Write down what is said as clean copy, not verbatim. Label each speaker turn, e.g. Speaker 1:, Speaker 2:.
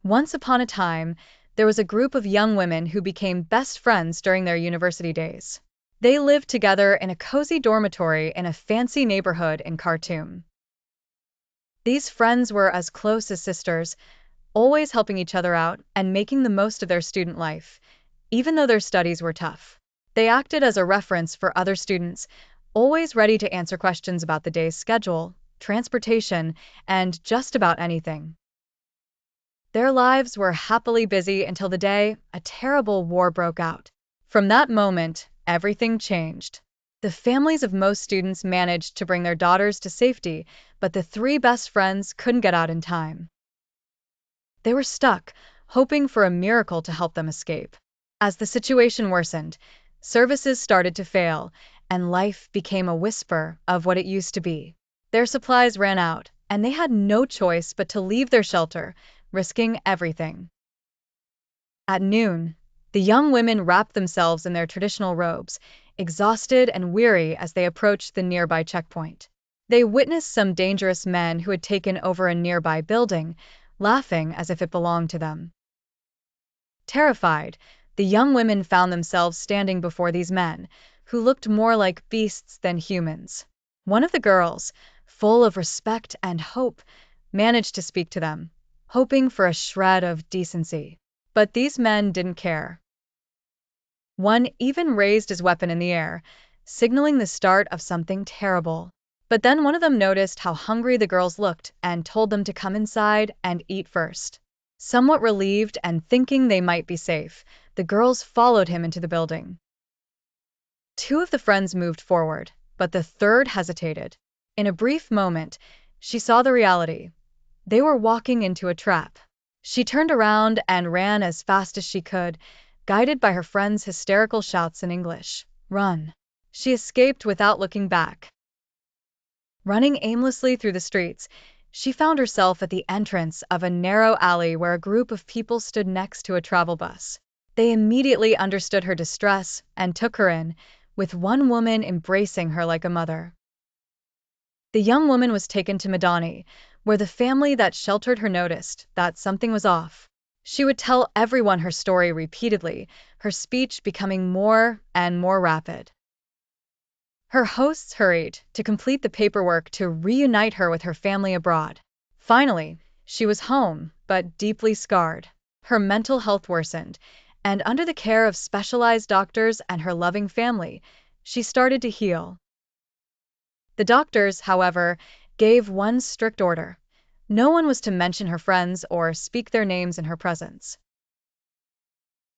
Speaker 1: Once upon a time, there was a group of young women who became best friends during their university days. They lived together in a cozy dormitory in a fancy neighborhood in Khartoum. These friends were as close as sisters, always helping each other out and making the most of their student life, even though their studies were tough. They acted as a reference for other students, always ready to answer questions about the day's schedule, transportation, and just about anything. Their lives were happily busy until the day a terrible war broke out. From that moment, everything changed. The families of most students managed to bring their daughters to safety, but the three best friends couldn't get out in time. They were stuck, hoping for a miracle to help them escape. As the situation worsened, services started to fail, and life became a whisper of what it used to be. Their supplies ran out, and they had no choice but to leave their shelter, risking everything. At noon, the young women wrapped themselves in their traditional robes, exhausted and weary as they approached the nearby checkpoint. They witnessed some dangerous men who had taken over a nearby building, laughing as if it belonged to them. Terrified, the young women found themselves standing before these men, who looked more like beasts than humans. One of the girls, full of respect and hope, managed to speak to them, hoping for a shred of decency. But these men didn't care. One even raised his weapon in the air, signaling the start of something terrible. But then one of them noticed how hungry the girls looked and told them to come inside and eat first. Somewhat relieved and thinking they might be safe, the girls followed him into the building. Two of the friends moved forward, but the third hesitated. In a brief moment, she saw the reality. They were walking into a trap. She turned around and ran as fast as she could, guided by her friend's hysterical shouts in English. "Run!" She escaped without looking back. Running aimlessly through the streets, she found herself at the entrance of a narrow alley where a group of people stood next to a travel bus. They immediately understood her distress and took her in, with one woman embracing her like a mother. The young woman was taken to Madani, where the family that sheltered her noticed that something was off. She would tell everyone her story repeatedly, her speech becoming more and more rapid. Her hosts hurried to complete the paperwork to reunite her with her family abroad. Finally, she was home, but deeply scarred. Her mental health worsened, and under the care of specialized doctors and her loving family, she started to heal. The doctors, however, gave one strict order. No one was to mention her friends or speak their names in her presence.